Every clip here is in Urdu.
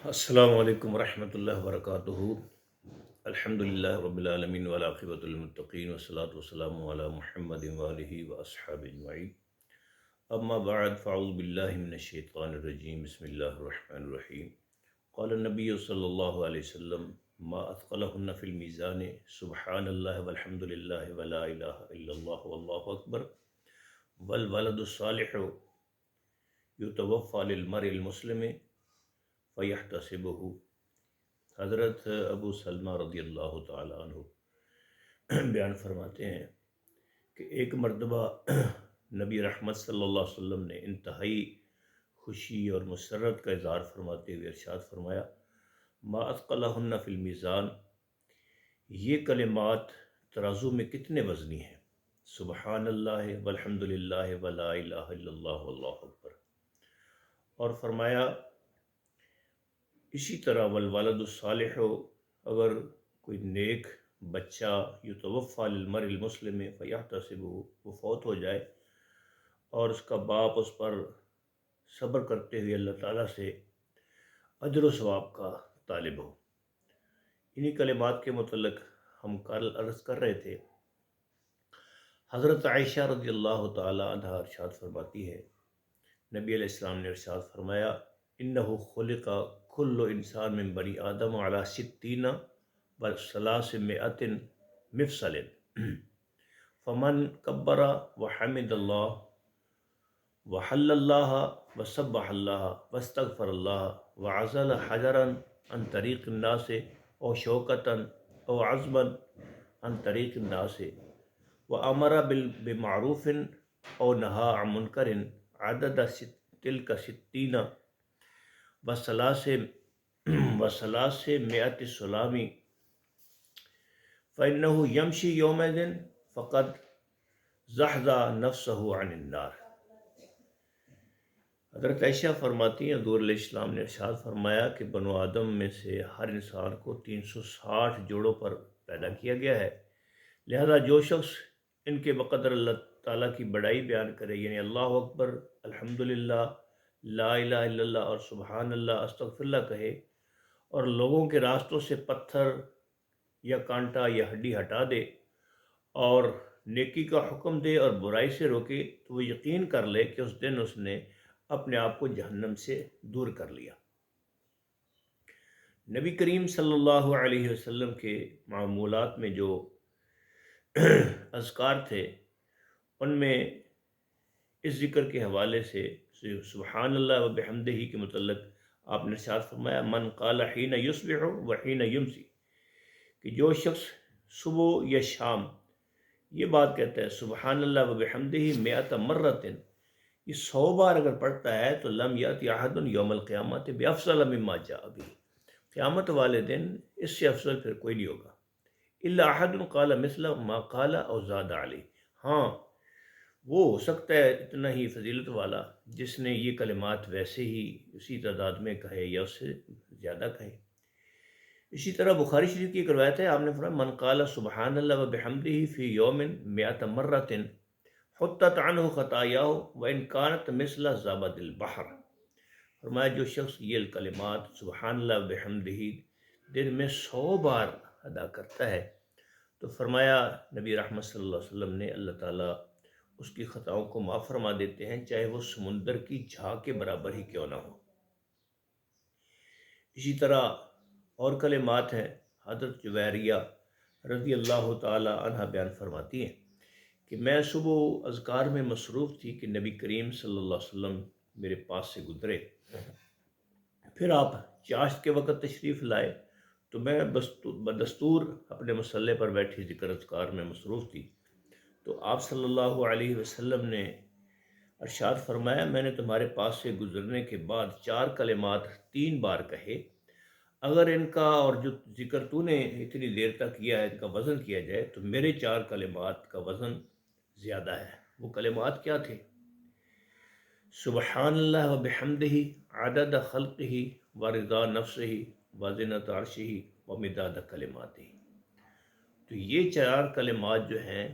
السلام علیکم ورحمۃ اللہ وبرکاتہ۔ الحمد للہ رب العالمین والعاقبۃ للمتقین والصلاۃ والسلام علی محمد وآلہ واصحابہ اجمعین۔ اما بعد فاعوذ باللہ من الشیطان الرجیم، بسم اللہ الرحمن الرحیم۔ قال النبی صلی اللہ علیہ وسلم ما اثقلہن فی المیزان سبحان اللہ والحمد للہ ولا الہ الا اللہ واللہ اکبر والولد الصالح یتوفی للمرء المسلم فیحتسبہ۔ حضرت ابو سلمہ رضی اللہ تعالیٰ عنہ بیان فرماتے ہیں کہ ایک مرتبہ نبی رحمت صلی اللہ علیہ وسلم نے انتہائی خوشی اور مسرت کا اظہار فرماتے ہوئے ارشاد فرمایا، ما اثقلہن فی المیزان، یہ کلمات ترازو میں کتنے وزنی ہیں، سبحان اللہ والحمد للہ ولا الہ الا اللہ واللہ اکبر۔ اور فرمایا اسی طرح والولد الصالح، اگر کوئی نیک بچہ یتوفی للمرء المسلم فیحتسبہ، وہ فوت ہو جائے اور اس کا باپ اس پر صبر کرتے ہوئے اللہ تعالیٰ سے اجر و ثواب کا طالب ہو۔ انہی کلمات کے متعلق ہم کل عرض کر رہے تھے۔ حضرت عائشہ رضی اللہ تعالیٰ عنہا ارشاد فرماتی ہے، نبی علیہ السلام نے ارشاد فرمایا، انہ خلق کل انسان من بنی آدم علی 60 و 300 مفصل، فمن کبر وحمد اللہ وحل اللہ وسبح اللہ واستغفر اللہ وعزل حجرا عن طریق الناس او شوکتا او عظما عن طریق الناس وامر بمعروف او نہا عن منکر عدد تلک 60 و300 سلام فإنه یمشی یومئذ فقد زحزح نفسہ عن النار۔ حضرت عائشہ فرماتی ہیں، حضور علیہ السلام نے ارشاد فرمایا کہ بنو آدم میں سے ہر انسان کو 360 جوڑوں پر پیدا کیا گیا ہے، لہذا جو شخص ان کے بقدر اللہ تعالیٰ کی بڑائی بیان کرے، یعنی اللہ اکبر، الحمدللہ، لا الہ الا اللہ اور سبحان اللہ، استغفر اللہ کہے، اور لوگوں کے راستوں سے پتھر یا کانٹا یا ہڈی ہٹا دے اور نیکی کا حکم دے اور برائی سے روکے، تو وہ یقین کر لے کہ اس دن اس نے اپنے آپ کو جہنم سے دور کر لیا۔ نبی کریم صلی اللہ علیہ وسلم کے معمولات میں جو اذکار تھے، ان میں اس ذکر کے حوالے سے سبحان اللہ و بحمدہ کے متعلق آپ نے ارشاد فرمایا، من قال حین یصبح و حین یمسی، کہ جو شخص صبح یا شام یہ بات کہتا ہے سبحان اللہ و بحمدہ 100 مرۃ، یہ 100 بار اگر پڑھتا ہے تو لم یأتی احد یوم القیامۃ بافضل مما جاء بہ، قیامت والے دن اس سے افضل پھر کوئی نہیں ہوگا، الا احد قال مثل ما قال او زاد علیہ، ہاں وہ ہو سکتا ہے اتنا ہی فضیلت والا جس نے یہ کلمات ویسے ہی اسی تعداد میں کہے یا اس سے زیادہ کہے۔ اسی طرح بخاری شریف کی ایک روایت ہے، آپ نے فرمایا من قال سبحان اللہ و بحمدہ فی یوم 100 مرۃ حطت عنہ خطایاہ وان کانت مثل زبد البحر۔ فرمایا جو شخص یہ کلمات سبحان اللہ و بحمدہ دن میں 100 بار ادا کرتا ہے، تو فرمایا نبی رحمت صلی اللہ علیہ وسلم نے، اللہ تعالیٰ اس کی خطاؤں کو معاف فرما دیتے ہیں، چاہے وہ سمندر کی جھاگ کے برابر ہی کیوں نہ ہو۔ اسی طرح اور کلمات ہیں۔ حضرت جویریہ رضی اللہ تعالی عنہ بیان فرماتی ہیں کہ میں صبح اذکار میں مصروف تھی کہ نبی کریم صلی اللہ علیہ وسلم میرے پاس سے گزرے، پھر آپ چاشت کے وقت تشریف لائے تو میں بدستور اپنے مصلے پر بیٹھی ذکر اذکار میں مصروف تھی، تو آپ صلی اللہ علیہ وسلم نے ارشاد فرمایا، میں نے تمہارے پاس سے گزرنے کے بعد 4 کلمات 3 بار کہے، اگر ان کا اور جو ذکر تو نے اتنی دیر تک کیا ہے ان کا وزن کیا جائے تو میرے 4 کلمات کا وزن زیادہ ہے۔ وہ کلمات کیا تھے؟ سبحان اللہ و بحمدہ عدد خلقہ و رضا نفسہ و زنۃ عرشہ و مداد کلماتہ۔ تو یہ 4 کلمات جو ہیں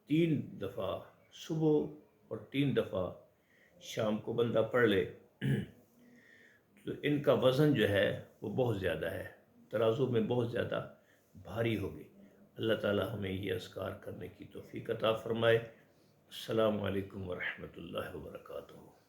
3 دفعہ صبح اور 3 دفعہ شام کو بندہ پڑھ لے تو ان کا وزن جو ہے وہ بہت زیادہ ہے، ترازو میں بہت زیادہ بھاری ہوگی۔ اللہ تعالی ہمیں یہ اذکار کرنے کی توفیق عطا فرمائے۔ السلام علیکم ورحمۃ اللہ وبرکاتہ۔